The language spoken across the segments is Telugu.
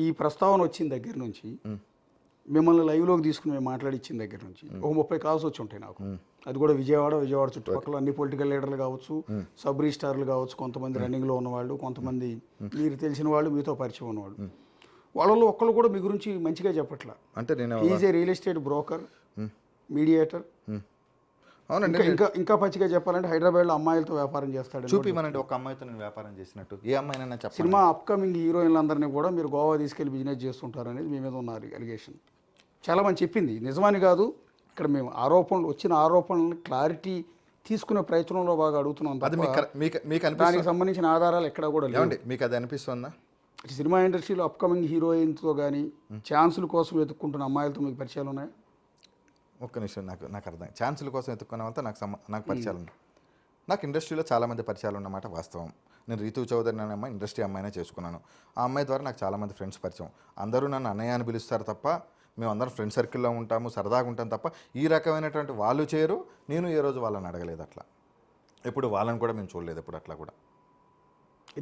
ఈ ప్రస్తావన వచ్చిన దగ్గర నుంచి మిమ్మల్ని లైవ్లోకి తీసుకుని మేము మాట్లాడిచ్చిన దగ్గర నుంచి ఒక 30 కాల్స్ వచ్చి ఉంటాయి నాకు. అది కూడా విజయవాడ చుట్టుపక్కల అన్ని పొలిటికల్ లీడర్లు కావచ్చు, సబ్ రిజిస్టార్లు కావచ్చు, కొంతమంది రన్నింగ్లో ఉన్నవాళ్ళు, కొంతమంది మీరు తెలిసిన వాళ్ళు, మీతో పరిచయం ఉన్నవాళ్ళు. వాళ్ళలో ఒక్కళ్ళు కూడా మీ గురించి మంచిగా చెప్పట్లా. అంటే నేను is a real estate broker, mediator. అవునండి. ఇంకా పచ్చిగా చెప్పాలంటే హైదరాబాద్లో అమ్మాయిలతో వ్యాపారం చేస్తాడు. చూపిమనండి ఒక అమ్మాయితో నేను వ్యాపారం చేసినట్టు. ఏ అమ్మాయినైనా చెప్పండి. సినిమా అప్కమింగ్ హీరోయిన్లందరినీ కూడా మీరు గోవా తీసుకెళ్లి బిజినెస్ చేస్తుంటారు అనేది మీ మీద ఉన్న అలిగేషన్. చాలా మంది చెప్పింది నిజమని కాదు. ఇక్కడ మేము వచ్చిన ఆరోపణలను క్లారిటీ తీసుకునే ప్రయత్నంలో బాగా అడుగుతున్నాం. అది మీకు దానికి సంబంధించిన ఆధారాలు ఎక్కడ కూడా లేవండి. మీకు అది అనిపిస్తుందా? సినిమా ఇండస్ట్రీలో అప్కమింగ్ హీరోయిన్తో కానీ ఛాన్సుల కోసం వెతుక్కుంటున్న అమ్మాయిలతో మీకు పరిచయాలు ఉన్నాయా? ఒక్క నిమిషం, నాకు అర్థం. ఛాన్సుల కోసం వెతుక్కున్న వాళ్ళతో నాకు పరిచయాలు ఉన్నాయి. నాకు ఇండస్ట్రీలో చాలామంది పరిచయాలు ఉన్నమాట వాస్తవం. నేను రీతు చౌదరి అనే అమ్మాయి ఇండస్ట్రీ అమ్మాయినే చేసుకున్నాను. ఆ అమ్మాయి ద్వారా నాకు చాలామంది ఫ్రెండ్స్ పరిచయం. అందరూ నన్ను అన్నయ్య అని పిలుస్తారు తప్ప మేము అందరం ఫ్రెండ్ సర్కిల్లో ఉంటాము, సరదాగా ఉంటాం తప్ప ఈ రకమైనటువంటి వాళ్ళు చేయరు. నేను ఏ రోజు వాళ్ళని అడగలేదు అట్లా. ఎప్పుడు వాళ్ళని కూడా మేము చూడలేదు ఎప్పుడు అట్లా కూడా.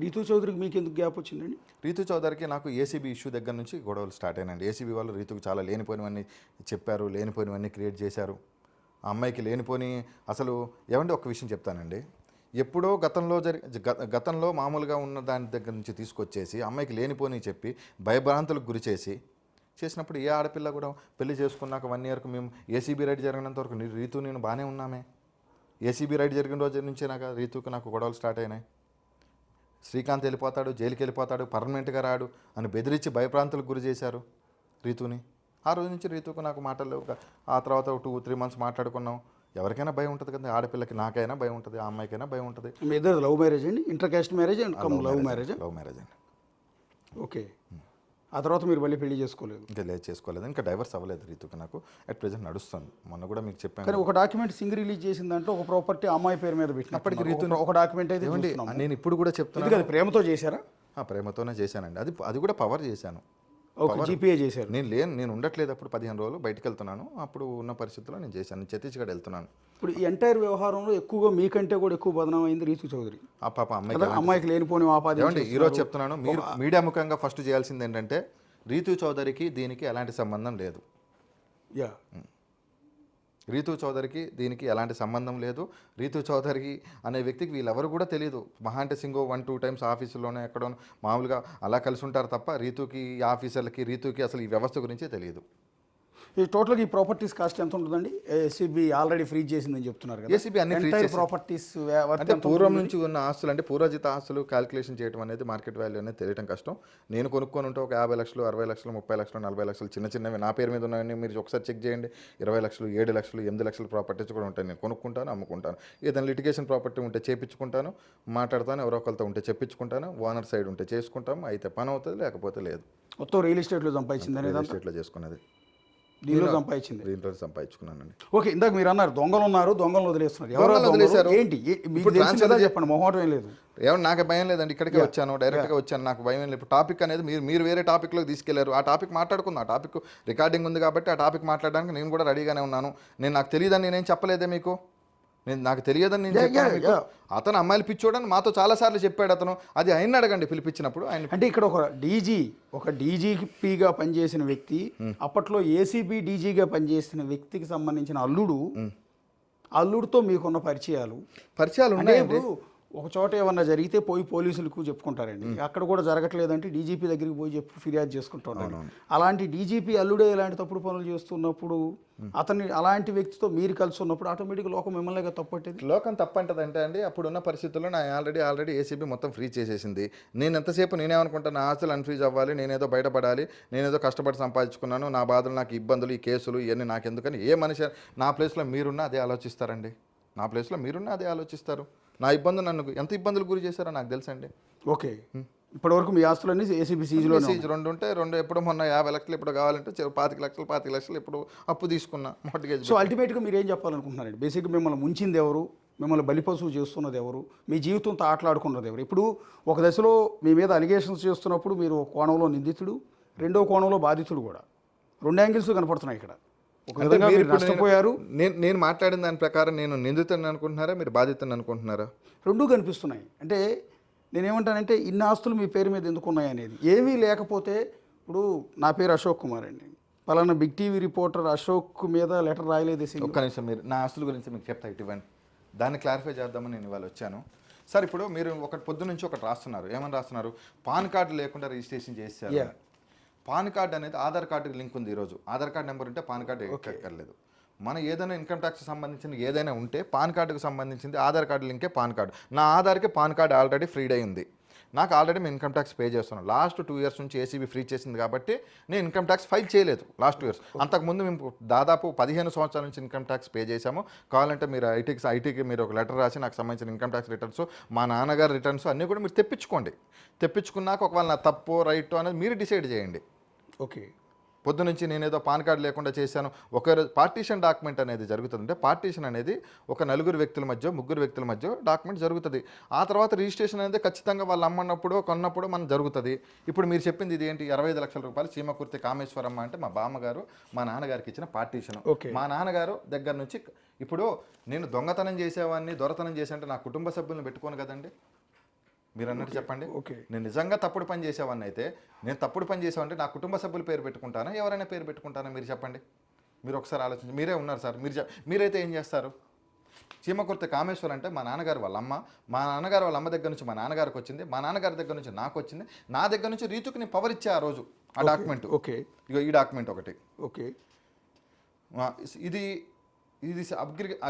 రీతు చౌదరికి మీకు ఎందుకు గ్యాప్ వచ్చిందండి? రీతు చౌదరికి నాకు ఏసీబీ ఇష్యూ దగ్గర నుంచి గొడవలు స్టార్ట్ అయినండి. ఏసీబీ వాళ్ళు రీతుకు చాలా లేనిపోయినవన్నీ చెప్పారు, లేనిపోయినవన్నీ క్రియేట్ చేశారు. ఆ అమ్మాయికి లేనిపోని అసలు ఏమంటే ఒక విషయం చెప్తానండి. ఎప్పుడో గతంలో మామూలుగా ఉన్న దాని దగ్గర నుంచి తీసుకొచ్చేసి అమ్మాయికి లేనిపోని చెప్పి భయభ్రాంతులకు గురి చేసినప్పుడు ఏ ఆడపిల్ల కూడా పెళ్లి చేసుకున్నాక 1 ఇయర్కు మేము ఏసీబీ రైడ్ జరిగినంత వరకు రీతు నేను బాగానే ఉన్నామే. ఏసీబీ రైడ్ జరిగిన రోజు నుంచే నాకు గొడవలు స్టార్ట్ అయినాయి. శ్రీకాంత్ వెళ్ళిపోతాడు, జైలుకి వెళ్ళిపోతాడు, పర్మనెంట్గా రాడు అని బెదిరించి భయప్రాంతులకు గురి చేశారు రీతుని. ఆ రోజు నుంచి రీతుకు నాకు మాటలు. ఆ తర్వాత 2-3 మంత్స్ మాట్లాడుకున్నాం. ఎవరికైనా భయం ఉంటుంది కదా, ఆడపిల్లకి. నాకైనా భయం ఉంటుంది, ఆ అమ్మాయికైనా భయం ఉంటుంది. మీ ఇద్దరు లవ్ మ్యారేజ్ అండి? Inter caste marriage and love marriage? Love marriage అండి. ఓకే. ఆ తర్వాత మీరు మళ్ళీ పెళ్లి చేసుకోలేదు? ఇంకా చేసుకోలేదు. ఇంకా డైవర్స్ అవ్వలేదు రీతుకి. నాకు అట్ ప్రెజెంట్ నడుస్తుంది. మొన్న కూడా మీకు చెప్పాను. కానీ ఒక డాక్యుమెంట్ సింగ్ రిలీజ్ చేసిన దాంట్లో ఒక ప్రాపర్టీ అమ్మాయి పేరు మీద పెట్టిన అప్పటికి రీతు ఒక డాక్యుమెంట్ అయితే నేను ఇప్పుడు కూడా చెప్తున్నాను. ప్రేమతో చేశారా? ప్రేమతోనే చేశానండి. అది కూడా పవర్ చేశాను. జీపీఏ చేశారు? నేను ఉండట్లేదు అప్పుడు. 15 రోజులు బయటకు వెళ్తున్నాను. అప్పుడు ఉన్న పరిస్థితుల్లో నేను చేశాను. ఛత్తీస్గఢ్ వెళ్తున్నాను. ఇప్పుడు ఈ ఎంటైర్ వ్యవహారంలో ఎక్కువగా మీకంటే కూడా ఎక్కువ బదనాం అయింది రీతు చౌదరి. ఆ పాప అమ్మాయికి లేనిపోని ఆపాదించి. ఈరోజు చెప్తున్నాను, మీరు మీడియా ముఖంగా ఫస్ట్ చేయాల్సింది ఏంటంటే రీతు చౌదరికి దీనికి ఎలాంటి సంబంధం లేదు. రీతు చౌదరికి దీనికి ఎలాంటి సంబంధం లేదు. రీతు చౌదరికి అనే వ్యక్తికి వీళ్ళెవరు కూడా తెలియదు. మహా అంటే సింగో 1-2 టైమ్స్ ఆఫీసులోనే ఎక్కడో మామూలుగా అలా కలిసి ఉంటారు తప్ప రీతుకి, ఈ ఆఫీసర్లకి, రీతుకి అసలు ఈ వ్యవస్థ గురించే తెలియదు. ఈ టోటల్గా ఈ ప్రాపర్టీస్ కాస్ట్ ఎంత ఉంటుందండి? ఏసీబీ ఆల్రెడీ ఫ్రీజ్ చేసిందని చెప్తున్నారు కదా. ఏసీబీ అన్ని ఫ్రీ ప్రాపర్టీస్ అంటే పూర్వం నుంచి ఉన్న ఆస్తులు, అంటే పూర్వజిత ఆస్తులు క్యాలిక్యులేషన్ చేయడం అనేది మార్కెట్ వాల్యూ అనేది తెలియడం కష్టం. నేను కొనుక్కొని ఉంటే ఒక 50 లక్షలు, 60 లక్షలు, 30 లక్షలు, 40 లక్షలు చిన్నవి నా పేరు మీద ఉన్నాయని మీరు ఒకసారి చెక్ చేయండి. 20 లక్షలు, 7 లక్షలు, 8 లక్షల ప్రాపర్టీస్ కూడా ఉంటాయి. నేను కొనుక్కుంటాను, అమ్ముకుంటాను. ఏదైనా లిటిగేషన్ ప్రాపర్టీ ఉంటే చేపించుకుంటాను, మాట్లాడతాను. ఎవరో ఒకరితో ఉంటే చెప్పించుకుంటాను. ఓనర్ సైడ్ ఉంటే చేసుకుంటాము. అయితే పని అవుతుంది, లేకపోతే లేదు. మొత్తం రియల్ ఎస్టేట్లో సంపాదించింది, రియల్ ఎస్టేట్లో చేసుకున్నది, దీనిలో సంపాదించింది, దీంట్లో సంపాదించుకున్నానండి. ఓకే. ఇందాక మీరు అన్నారు దొంగలు ఉన్నారు, దొంగలు వదిలేస్తున్నారు. ఎవరు వదిలేశారు? ఏంటి చెప్పండి, మొహమాటం ఏం లేదు. ఏమన్నా నాకు భయం లేదండి. ఇక్కడికే వచ్చాను, డైరెక్ట్గా వచ్చాను. నాకు భయం ఏం లేదు. టాపిక్ అనేది మీరు వేరే టాపిక్లోకి తీసుకెళ్లారు. ఆ టాపిక్ మాట్లాడుకుందాం. ఆ టాపిక్ రికార్డింగ్ ఉంది కాబట్టి ఆ టాపిక్ మాట్లాడడానికి నేను కూడా రెడీగానే ఉన్నాను. నాకు తెలియదని నేనేం చెప్పలేదే మీకు. నాకు తెలియదని నేను చెప్పాను. అతను అమ్మాయిలు పిచ్చోడని మాతో చాలాసార్లు చెప్పాడు అతను. అది ఆయన అడగండి పిలిపించినప్పుడు. ఆయన అంటే ఇక్కడ ఒక డీజీపీగా పనిచేసిన వ్యక్తి, అప్పట్లో ఏసీబీ డీజీగా పనిచేసిన వ్యక్తికి సంబంధించిన అల్లుడితో మీకున్న పరిచయాలు ఉన్నాయండి. ఒక చోట ఏమన్నా జరిగితే పోలీసులకు చెప్పుకుంటారండి. అక్కడ కూడా జరగట్లేదంటే డీజీపీ దగ్గరికి పోయి ఫిర్యాదు చేసుకుంటున్నాడు. అలాంటి డీజీపీ అల్లుడే ఇలాంటి తప్పుడు పనులు చేస్తున్నప్పుడు, అలాంటి వ్యక్తితో మీరు కలిసి ఉన్నప్పుడు ఆటోమేటిక్గా లోకం మిమ్మల్ని తప్పట్టేది. లోకం తప్పంటదంటే అండి, అప్పుడున్న పరిస్థితుల్లో నా ఆల్రెడీ ఏసీబీ మొత్తం ఫ్రీ చేసేసింది. నేను ఎంతసేపు నేనేమనుకుంటాను, నా ఆస్తులు అన్ఫ్రీజ్ అవ్వాలి, నేనేదో బయటపడాలి, నేనేదో కష్టపడి సంపాదించుకున్నాను, నా బాధలు, నాకు ఇబ్బందులు, ఈ కేసులు ఇవన్నీ నాకు ఎందుకని ఏ మనిషి నా ప్లేస్లో మీరున్నా అదే ఆలోచిస్తారండి. నా ప్లేస్లో మీరున్నా అదే ఆలోచిస్తారు. నా ఇబ్బందులు, నన్ను ఎంత ఇబ్బందులు గురి చేశారో నాకు తెలుసండి. ఓకే. ఇప్పటివరకు మీ ఆస్తులన్నీ ఏసీబీ సీజ్లో సీజ్ 2 ఉంటే 2 ఎప్పుడు మొన్న 50 లక్షలు ఇప్పుడు కావాలంటే 25 లక్షలు ఇప్పుడు అప్పు తీసుకున్నా మార్టిగేజ్. సో అల్టిమేట్గా మీరు ఏం చెప్పాలనుకుంటున్నారండి? బేసిక్గా మిమ్మల్ని ముంచింది ఎవరు, మిమ్మల్ని బలిపశువు చేస్తున్నది ఎవరు, మీ జీవితంతో ఆటలాడుకున్నది ఎవరు? ఇప్పుడు ఒక దశలో మీ మీద అలిగేషన్స్ చేస్తున్నప్పుడు మీరు ఒక కోణంలో నిందితుడు, రెండో కోణంలో బాధితుడు కూడా. 2 యాంగిల్స్ కనపడుతున్నాయి ఇక్కడ. నష్టపోయారు. నేను మాట్లాడిన దాని ప్రకారం నేను నిందితుని అనుకుంటున్నారా, మీరు బాధితుని అనుకుంటున్నారా? రెండూ కనిపిస్తున్నాయి. అంటే నేనేమంటానంటే ఇన్ని ఆస్తులు మీ పేరు మీద ఎందుకు ఉన్నాయి అనేది. ఏమీ లేకపోతే ఇప్పుడు నా పేరు అశోక్ కుమార్ అండి. పలానా బిగ్ టీవీ రిపోర్టర్ అశోక్ మీద లెటర్ రాయలేదు సింగ్. ఒక్క నిమిషం, మీరు నా ఆస్తుల గురించి మీకు చెప్తా ఇవ్వండి. దాన్ని క్లారిఫై చేద్దామని నేను ఇవాళ వచ్చాను. సార్ ఇప్పుడు మీరు ఒకటి పొద్దు నుంచి ఒకటి రాస్తున్నారు, ఏమని రాస్తున్నారు? పాన్ కార్డు లేకుండా రిజిస్ట్రేషన్ చేశారు. పాన్ కార్డు అనేది ఆధార్ కార్డుకి లింక్ ఉంది. ఈరోజు ఆధార్ కార్డు నెంబర్ ఉంటే పాన్ కార్డు ఎక్కర్లేదు. మన ఏదైనా ఇన్కమ్ ట్యాక్స్ సంబంధించిన ఏదైనా ఉంటే పాన్ కార్డుకు సంబంధించింది ఆధార్ కార్డు లింకే పాన్ కార్డు. నా ఆధార్కి పాన్ కార్డు ఆల్రెడీ ఫ్రీడ్ అయి ఉంది. నాకు ఆల్రెడీ మేము ఇన్కమ్ ట్యాక్స్ పే చేస్తున్నాను. లాస్ట్ 2 years నుంచి ఏసీబీ ఫ్రీ చేసింది కాబట్టి నేను ఇన్కమ్ ట్యాక్స్ ఫైల్ చేయలేదు లాస్ట్ 2 years. అంతకుముందు మేము దాదాపు 15 సంవత్సరాల నుంచి ఇన్కమ్ ట్యాక్స్ పే చేశాము. కావాలంటే మీరు ఐటీకి మీరు ఒక లెటర్ రాసి నాకు సంబంధించిన ఇన్కమ్ ట్యాక్స్ రిటర్న్స్, మా నాన్నగారి రిటర్న్స్ అన్నీ కూడా మీరు తెప్పించుకోండి. తెప్పించుకున్నాక ఒకవేళ నా తప్పు రైట్ అనేది మీరు డిసైడ్ చేయండి. ఓకే. పొద్దు నుంచి నేనేదో పాన్ కార్డు లేకుండా చేశాను. ఒక పార్టీషన్ డాక్యుమెంట్ అనేది జరుగుతుంది. అంటే పార్టీషన్ అనేది ఒక 4 వ్యక్తుల మధ్య 3 వ్యక్తుల మధ్య డాక్యుమెంట్ జరుగుతుంది. ఆ తర్వాత రిజిస్ట్రేషన్ అనేది ఖచ్చితంగా వాళ్ళు అమ్మన్నప్పుడు కొన్నప్పుడు మనం జరుగుతుంది. ఇప్పుడు మీరు చెప్పింది ఇది ఏంటి? 25 లక్షల రూపాయలు చీమకుర్తి కామేశ్వరమ్మ అంటే మా బామ్మగారు మా నాన్నగారికి ఇచ్చిన పార్టీషన్. మా నాన్నగారు దగ్గర నుంచి ఇప్పుడు నేను దొంగతనం చేసేవాడిని, దొరతనం చేసేంటే నా కుటుంబ సభ్యులను పెట్టుకోను కదండి. మీరు అన్నట్టు చెప్పండి. నేను నిజంగా తప్పుడు పని చేసేవాడిని అయితే, నేను తప్పుడు పని చేసేవాడిని నా కుటుంబ సభ్యుల పేరు పెట్టుకుంటానా, ఎవరైనా పేరు పెట్టుకుంటానా? మీరు చెప్పండి. మీరు ఒకసారి ఆలోచించి. మీరే ఉన్నారు సార్, మీరైతే ఏం చేస్తారు? చీమకుర్తి కామేశ్వర్ అంటే మా నాన్నగారు వాళ్ళ అమ్మ, మా నాన్నగారు వాళ్ళ అమ్మ దగ్గర నుంచి మా నాన్నగారికి వచ్చింది, మా నాన్నగారి దగ్గర నుంచి నాకు వచ్చింది, నా దగ్గర నుంచి రీతుకి నేను పవర్ ఇచ్చా ఆ రోజు. ఆ డాక్యుమెంట్. ఓకే. ఇగో ఈ డాక్యుమెంట్ ఒకటి. ఓకే. ఇది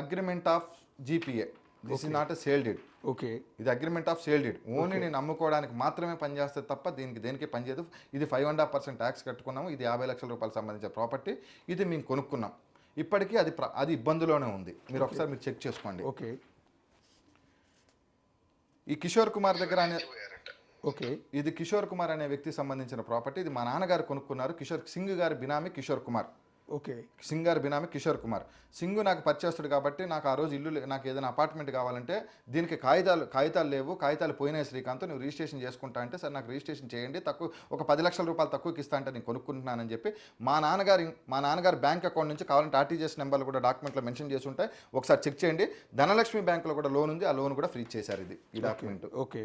agreement of GPA. This is not a sale deed. Okay. ఇది agreement of sale deed. Only నేను అమ్ముకోవడానికి మాత్రమే పనిచేస్తుంది తప్ప దేనికి పనిచేయదు. ఇది 5.5% ట్యాక్స్ కట్టుకున్నాము. ఇది 50 లక్షల రూపాయలు సంబంధించిన ప్రాపర్టీ. ఇది మేము కొనుక్కున్నాం. ఇప్పటికీ అది ఇబ్బందిలోనే ఉంది. మీరు ఒకసారి మీరు చెక్ చేసుకోండి. ఓకే. ఈ కిషోర్ కుమార్ దగ్గర ఓకే. ఇది కిషోర్ కుమార్ అనే వ్యక్తికి సంబంధించిన ప్రాపర్టీ. ఇది మా నాన్నగారు కొనుక్కున్నారు. సింగ్ గారి బినామీ కిషోర్ కుమార్. ఓకే. సింగ్ గారి బినామీ కిషోర్ కుమార్. సింగ్ నాకు పరిచయస్తుడు కాబట్టి నాకు ఆ రోజు నాకు ఏదైనా అపార్ట్మెంట్ కావాలంటే దీనికి కాగితాలు లేవు, కాగితాలు పోయినాయి శ్రీకాంత్, నువ్వు రిజిస్ట్రేషన్ చేసుకుంటా అంటే సార్ నాకు రిజిస్ట్రేషన్ చేయండి, ఒక 10 లక్షల రూపాయలు తక్కువకి ఇస్తా అంటే నేను కొనుక్కుంటున్నానని చెప్పి మా నాన్నగారు బ్యాంక్ అకౌంట్ నుంచి కావాలంటే ఆర్టీజీఎస్ నెంబర్లు కూడా డాక్యుమెంట్లో మెన్షన్ చేసి ఉంటాయి, ఒకసారి చెక్ చేయండి. ధనలక్ష్మి బ్యాంకులో కూడా లోన్ ఉంది, ఆ లోన్ కూడా ఫ్రీ చేశారు. ఈ డాక్యుమెంట్. ఓకే.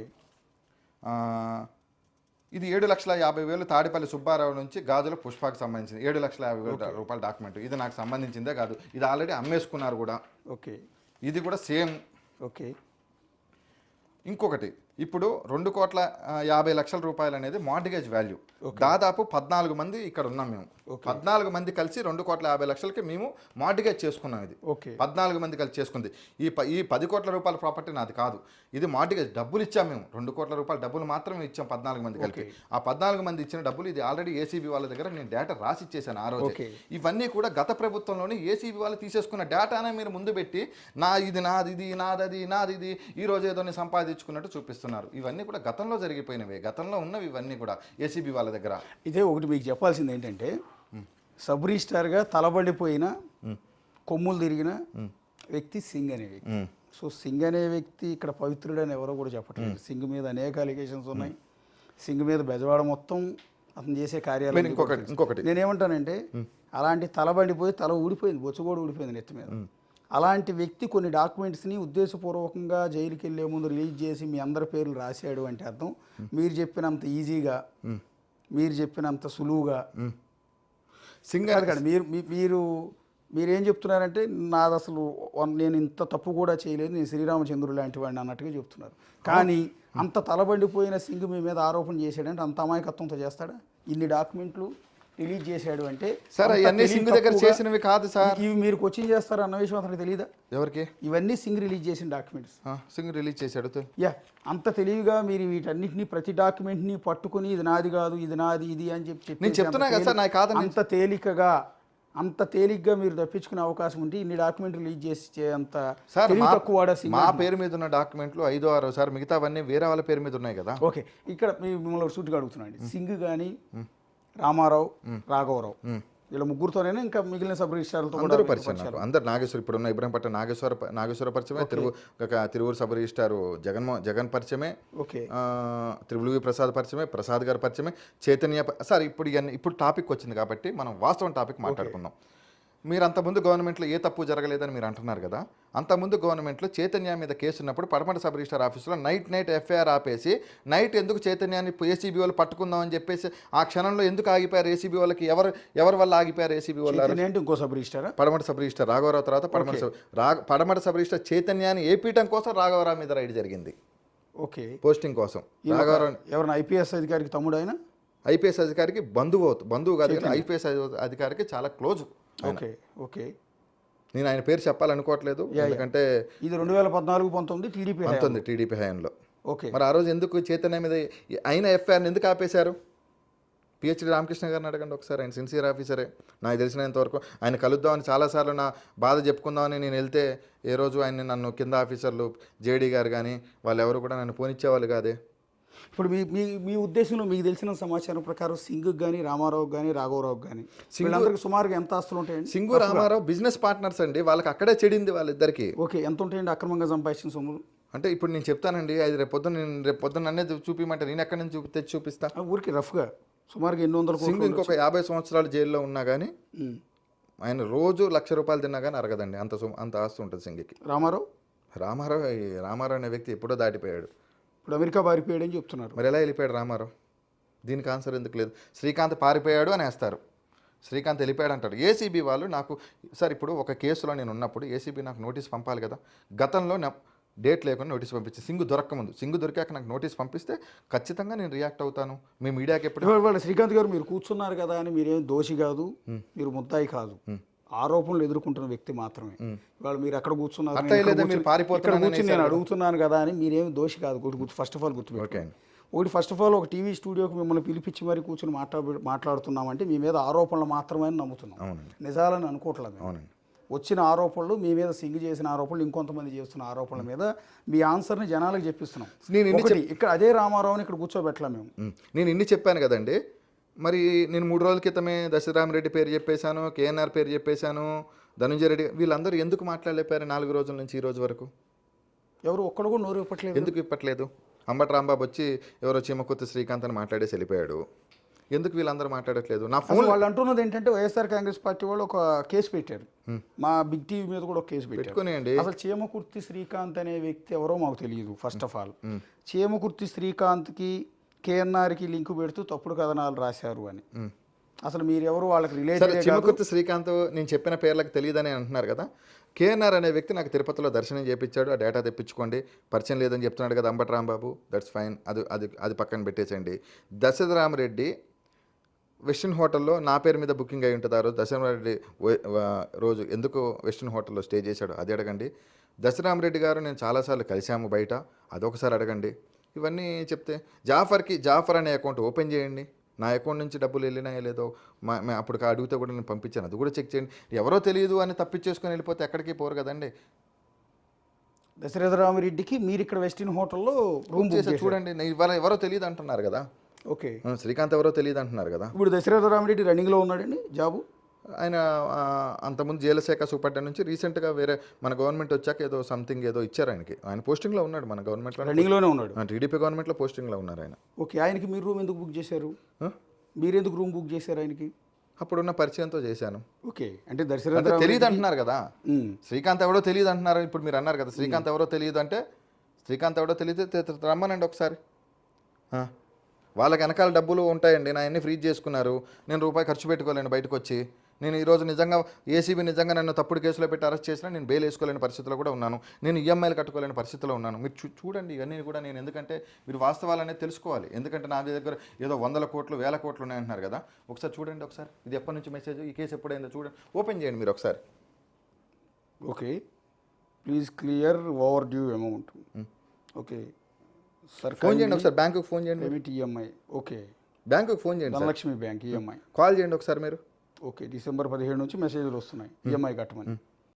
ఇది 7,50,000 తాడిపల్లి సుబ్బారావు నుంచి గాజుల పుష్పకు సంబంధించింది. 7,50,000 రూపాయల డాక్యుమెంట్. ఇది నాకు సంబంధించిందే కాదు, ఇది ఆల్రెడీ అమ్మేసుకున్నారు కూడా. ఓకే. ఇది కూడా సేమ్. ఓకే. ఇంకొకటి, ఇప్పుడు 2,50,00,000 రూపాయలు అనేది మార్టిగేజ్ వాల్యూ. దాదాపు 14 మంది ఇక్కడ ఉన్నాం మేము. 14 మంది కలిసి 2,50,00,000కి మేము మార్టిగేజ్ చేసుకున్నాం. ఇది 14 మంది కలిసి చేసుకుంది. ఈ 10 కోట్ల రూపాయల ప్రాపర్టీ నాది కాదు. ఇది మార్టిగేజ్ డబ్బులు ఇచ్చాం మేము. 2 కోట్ల రూపాయల డబ్బులు మాత్రమే ఇచ్చాం 14 మంది కలిపి. ఆ 14 మంది ఇచ్చిన డబ్బులు ఇది ఆల్రెడీ ఏసీబీ వాళ్ళ దగ్గర నేను డేటా రాసి ఇచ్చేసాను ఆ రోజు. ఇవన్నీ కూడా గత ప్రభుత్వంలోనే ఏసీబీ వాళ్ళు తీసేసుకున్న డేటానే మీరు ముందు పెట్టి ఇది నాది ఈ రోజు ఏదో సంపాదించుకున్నట్టు చూపిస్తున్నారు. ఇవన్నీ కూడా గతంలో జరిగిపోయినవే, గతంలో ఉన్నవి ఇవన్నీ కూడా ఏసీబీ వాళ్ళ దగ్గర. ఇదే ఒకటి మీకు చెప్పాల్సింది ఏంటంటే, సబ్ రిజిస్టార్గా తలబడిపోయిన కొమ్ములు తిరిగిన వ్యక్తి సింగ్ అనే వ్యక్తి. సో సింగ్ అనే వ్యక్తి ఇక్కడ పవిత్రుడు అని ఎవరో కూడా చెప్పట్లేదు. సింగ్ మీద అనేక అలిగేషన్స్ ఉన్నాయి. సింగ్ మీద బెజవాడ మొత్తం అతను చేసే కార్యాలయం. ఇంకొకటి నేనేమంటానంటే, అలాంటి తలబడిపోయి తల ఊడిపోయింది, బొచ్చు కూడా ఊడిపోయింది నెత్తి మీద. అలాంటి వ్యక్తి కొన్ని డాక్యుమెంట్స్ని ఉద్దేశపూర్వకంగా జైలుకి వెళ్ళే ముందు రిలీజ్ చేసి మీ అందరి పేర్లు రాశాడు అంటే అర్థం మీరు చెప్పినంత ఈజీగా, మీరు చెప్పినంత సులువుగా సింగర్ కాదు. మీరేం చెప్తున్నారంటే, నాది అసలు నేను ఇంత తప్పు కూడా చేయలేదు, నేను శ్రీరామచంద్రుడు లాంటి వాడిని అన్నట్టుగా చెప్తున్నారు. కానీ అంత తలబండిపోయిన సింగ్ మీ మీద ఆరోపణ చేశాడంటే అంత అమాయకత్వంతో చేస్తాడా? ఇన్ని డాక్యుమెంట్లు రిలీజ్ చేశాడు అంటే సార్ ఇవన్నీ సింగ్ దగ్గర చేసినవి కాదు సార్. ఇవి మీరు కోచింగ్ చేస్తారు అన్న విషయం అతనికి తెలియదా? ఎవరికి? ఇవన్నీ సింగ్ రిలీజ్ చేసిన డాక్యుమెంట్స్. సింగ్ రిలీజ్ చేశాడు. అంత తెలివిగా మీరు వీటన్నిటిని ప్రతి డాక్యుమెంట్ని పట్టుకుని ఇది నాది కాదు, ఇది నాది, ఇది అని చెప్పి నేను చెప్తున్నా కదా సార్, నాకు కాదు. అంత తేలిగ్గా మీరు తప్పించుకునే అవకాశం ఉంటే ఇన్ని డాక్యుమెంట్ రిలీజ్ చేసి అంత సార్ మా పేరు మీద ఉన్న డాక్యుమెంట్లు 5-6 సార్, మిగతావన్నీ వేరే వాళ్ళ పేరు మీద ఉన్నాయి కదా. ఓకే. ఇక్కడ మిమ్మల్ని సూటిగా అడుగుతున్నాండి, సింగ్ కానీ రామారావు, రాఘవరావు వీళ్ళ ముగ్గురుతోనే ఇంకా మిగిలిన సబ్ రిజిస్ట్రార్లతో అందరూ పరిచయం. నాకు నాగేశ్వర, ఇప్పుడున్న ఇబ్రహీంపట్నం నాగేశ్వర పరిచయమే, తిరువూరు సబ్ రిజిస్ట్రారు జగన్ పరిచయమే, త్రిపులువి ప్రసాద్ గారి పరిచయమే, చైతన్య సార్. ఇప్పుడు టాపిక్ వచ్చింది కాబట్టి మనం వాస్తవం టాపిక్ మాట్లాడుకుందాం. మీరు అంతకుముందు గవర్నమెంట్లో ఏ తప్పు జరగలేదని మీరు అంటున్నారు కదా, అంతకుముందు గవర్నమెంట్లో చైతన్య మీద కేసు ఉన్నప్పుడు పడమటి సబ్ రిజిస్టర్ ఆఫీసులో నైట్ ఎఫ్ఐఆర్ ఆపేసి నైట్ ఎందుకు చైతన్యాన్ని ఏసీబీ వాళ్ళు పట్టుకుందాం అని చెప్పేసి ఆ క్షణంలో ఎందుకు ఆగిపోయారు ఏసీబీ వాళ్ళకి? ఎవరి వల్ల ఆగిపోయారు ఏసీబీ వాళ్ళు? ఏంటి ఇంకో సబ్ రిజిస్టారా? పడమటి సబ్ రిజిస్టర్ రాఘవరావు తర్వాత పడమటి సబ్ రిజిస్టర్ చైతన్యాన్ని ఏపీయటం కోసం రాఘవరావు మీద రైడ్ జరిగింది. ఓకే, పోస్టింగ్ కోసం. రాఘవరావు ఎవరైనా ఐపీఎస్ అధికారికి తమ్ముడు ఆయన? ఐపీఎస్ అధికారికి బంధువు కాదు కానీ ఐపీఎస్ అధికారికి చాలా క్లోజ్. ఓకే ఓకే, నేను ఆయన పేరు చెప్పాలనుకోవట్లేదు ఎందుకంటే ఇది 2014-19 టీడీపీ హయాంలో. ఓకే, మరి ఆ రోజు ఎందుకు చైతన్య మీద అయిన ఎఫ్ఐఆర్ని ఎందుకు ఆపేశారు? పిహెచ్డి రామకృష్ణ గారిని అడగండి ఒకసారి, ఆయన సిన్సియర్ ఆఫీసరే. నాకు తెలిసినంతవరకు ఆయన కలుద్దామని చాలాసార్లు నా బాధ చెప్పుకుందామని నేను వెళ్తే ఏ రోజు ఆయన నన్ను కింద ఆఫీసర్లు జేడీ గారు కానీ వాళ్ళు ఎవరు కూడా నన్ను పోనిచ్చేవాళ్ళు కాదే. ఇప్పుడు మీ ఉద్దేశంలో మీకు తెలిసిన సమాచారం ప్రకారం సింగ్ కానీ రామారావు కానీ రాఘవరావు కానీ వీళ్ళందరికీ సుమారుగా ఎంత ఆస్తులు ఉంటాయండి? సింగు రామారావు బిజినెస్ పార్ట్నర్స్ అండి, వాళ్ళకి అక్కడే చెడింది వాళ్ళిద్దరికి. ఓకే, ఎంత ఉంటాయండి అక్రమంగా సంపాదించిన సొమ్ములు? అంటే ఇప్పుడు నేను చెప్తానండి, అది రేపు పొద్దున్న నన్నే చూపిమంటే నేను ఎక్కడి నుంచి తెచ్చి చూపిస్తా? ఊరికి రఫ్గా సుమారుగా ఎన్ని వందల సింగ్ ఇంకొక 50 సంవత్సరాలు జైల్లో ఉన్నా కానీ ఆయన రోజు ₹1,00,000 తిన్నా కానీ అరగదండి, అంత ఆస్తి ఉంటుంది సింగికి. రామారావు అనే వ్యక్తి ఎప్పుడో దాటిపోయాడు. ఇప్పుడు అమెరికా పారిపోయాడని చెప్తున్నారు. మరి ఎలా వెళ్ళిపోయాడు రామారావు? దీనికి ఆన్సర్ ఎందుకు లేదు? శ్రీకాంత్ పారిపోయాడు అని వేస్తారు, శ్రీకాంత్ వెళ్ళిపోయాడు అంటారు. ఏసీబీ వాళ్ళు నాకు సార్ ఇప్పుడు ఒక కేసులో నేను ఉన్నప్పుడు ఏసీబీ నాకు నోటీస్ పంపాలి కదా. గతంలో డేట్ లేకుండా నోటీస్ పంపించి సింగు దొరకముందు, సింగు దొరికాక నాకు నోటీస్ పంపిస్తే ఖచ్చితంగా నేను రియాక్ట్ అవుతాను. మీ మీడియాకి ఎప్పుడు శ్రీకాంత్ గారు మీరు కూర్చున్నారు కదా అని మీరేం దోషి కాదు, మీరు ముద్దాయి కాదు, ఆరోపణలు ఎదుర్కొంటున్న వ్యక్తి మాత్రమే. ఇవాళ మీరు ఎక్కడ కూర్చున్నారు నేను అడుగుతున్నాను కదా అని మీరేమి దోషి కాదు. ఫస్ట్ ఆఫ్ ఆల్ గుర్తుపెట్టుకోండి. ఫస్ట్ ఆఫ్ ఆల్ ఒక టీవీ స్టూడియోకి మిమ్మల్ని పిలిపించి మరి కూర్చొని మాట్లాడుతున్నామంటే మీ మీద ఆరోపణలు మాత్రమే నమ్ముతున్నాం, నిజాలని అనుకోవట్లేదు. వచ్చిన ఆరోపణలు మీ మీద సింగ్ చేసిన ఆరోపణలు ఇంకొంతమంది చేస్తున్న ఆరోపణల మీద మీ ఆన్సర్ని జనాలకు చెప్పిస్తున్నాం. ఇక్కడ అదే రామారావుని ఇక్కడ కూర్చోబెట్టలేం మేము. నేను ఇన్ని చెప్పాను కదండి. మరి నేను 3 రోజుల క్రితమే దశరామరెడ్డి పేరు చెప్పేశాను, కేఎన్ఆర్ పేరు చెప్పేశాను, ధనుంజయ రెడ్డి, వీళ్ళందరూ ఎందుకు మాట్లాడలేపారు 4 రోజుల నుంచి ఈ రోజు వరకు? ఎవరు ఒక్కడు కూడా నోరు ఇప్పట్లేదు. ఎందుకు ఇప్పట్లేదు? అంబటి రాంబాబు వచ్చి ఎవరో చీమకుర్తి శ్రీకాంత్ అని మాట్లాడేసి వెళ్ళిపోయాడు. ఎందుకు వీళ్ళందరూ మాట్లాడట్లేదు? నా ఫోన్ వాళ్ళు అంటున్నది ఏంటంటే వైఎస్ఆర్ కాంగ్రెస్ పార్టీ వాళ్ళు ఒక కేసు పెట్టారు, మా బిగ్ టీవీ మీద కూడా ఒక కేసు పెట్టుకునేయండి. అసలు చీమకుర్తి శ్రీకాంత్ అనే వ్యక్తి ఎవరో మాకు తెలియదు. ఫస్ట్ ఆఫ్ ఆల్ చీమకుర్తి శ్రీకాంత్కి కేఎన్ఆర్కి లింక్ పెడుతూ తప్పుడు కథనాలు రాశారు అని. అసలు మీరు ఎవరు వాళ్ళకి రిలేటెడ్? చీమకుర్తి శ్రీకాంత్ నేను చెప్పిన పేర్లకు తెలియదని అంటున్నారు కదా. కేఎన్ఆర్ అనే వ్యక్తి నాకు తిరుపతిలో దర్శనం చేయించాడు, ఆ డేటా తెప్పించుకోండి, పరిచయం లేదని చెప్తున్నాడు కదా అంబటి రాంబాబు, దట్స్ ఫైన్, అది పక్కన పెట్టేసండి. దశరామరెడ్డి వెస్టర్న్ హోటల్లో నా పేరు మీద బుకింగ్ అయి ఉంటుంది. ఆ రోజు దశరామరెడ్డి రోజు ఎందుకు వెస్టర్న్ హోటల్లో స్టే చేశాడు అది అడగండి. దశరామరెడ్డి గారు నేను చాలాసార్లు కలిశాము బయట, అదొకసారి అడగండి. ఇవన్నీ చెప్తే జాఫర్ అనే అకౌంట్ ఓపెన్ చేయండి, నా అకౌంట్ నుంచి డబ్బులు వెళ్ళినాయో లేదో అప్పుడు అడిగితే కూడా నేను పంపించాను, అది కూడా చెక్ చేయండి. ఎవరో తెలియదు అని తప్పించేసుకొని వెళ్ళిపోతే ఎక్కడికి పోరు కదండి. దశరథరామరెడ్డికి మీరు ఇక్కడ వెస్టిన్ హోటల్లో రూమ్ చేసి చూడండి, ఎవరో తెలియదు అంటున్నారు కదా. ఓకే, శ్రీకాంత్ ఎవరో తెలియదు అంటున్నారు కదా. ఇప్పుడు దశరథరామరెడ్డి రన్నింగ్లో ఉన్నాడండి జాబు. ఆయన అంతకుముందు జైలు శాఖ సూపరింటెండెంట్ నుంచి రీసెంట్గా వేరే మన గవర్నమెంట్ వచ్చాక ఏదో సంథింగ్ ఏదో ఇచ్చారు ఆయనకి. ఆయన పోస్టింగ్లో ఉన్నాడు, మన గవర్నమెంట్లో రన్నింగ్లోనే ఉన్నాడు, టీడీపీ గవర్నమెంట్లో పోస్టింగ్లో ఉన్నారు ఆయన. ఓకే, ఆయనకి మీరు రూమ్ ఎందుకు బుక్ చేశారు? మీరెందుకు రూమ్ బుక్ చేశారు ఆయనకి? అప్పుడున్న పరిచయంతో చేశాను. ఓకే, అంటే దశరథ తెలియదు అంటున్నారు కదా, శ్రీకాంత్ ఎవరో తెలియదు అంటున్నారు. ఇప్పుడు మీరు అన్నారు కదా శ్రీకాంత్ ఎవరో తెలియదు అంటే, శ్రీకాంత్ ఎవరో తెలియదు రమ్మనండి ఒకసారి. వాళ్ళకి వెనకాల డబ్బులు ఉంటాయండి, నా అన్ని ఫ్రీజ్ చేసుకున్నారు, నేను రూపాయి ఖర్చు పెట్టుకోలేను బయటకు వచ్చి. నేను ఈరోజు నిజంగా ఏసీబీ నిజంగా నన్ను తప్పుడు కేసులో పెట్టి అరెస్ట్ చేసినా నేను బెయిల్ వేసుకోలేని పరిస్థితిలో కూడా ఉన్నాను, నేను ఈఎంఐలు కట్టుకోలేని పరిస్థితిలో ఉన్నాను. మీరు చూడండి ఇవన్నీ కూడా నేను, ఎందుకంటే మీరు వాస్తవాలు అనేది తెలుసుకోవాలి. ఎందుకంటే నా దగ్గర ఏదో 100 కోట్లు 1000 కోట్లు ఉన్నాయంటున్నారు కదా. ఒకసారి చూడండి, ఒకసారి ఇది ఎప్పటి నుంచి మెసేజ్, ఈ కేసు ఎప్పుడైందో చూడండి, ఓపెన్ చేయండి మీరు ఒకసారి. Okay, please clear over due amount. Okay sir, phone చేయండి ఒకసారి, బ్యాంకుకి ఫోన్ చేయండి. ఈఎంఐ ఓకే, బ్యాంకుకి ఫోన్ చేయండి, ధనలక్ష్మి బ్యాంక్ ఈఎంఐ కాల్ చేయండి ఒకసారి మీరు. ఓకే, December 17 నుంచి మెసేజ్లు వస్తున్నాయి ఈఎంఐ కట్టమని.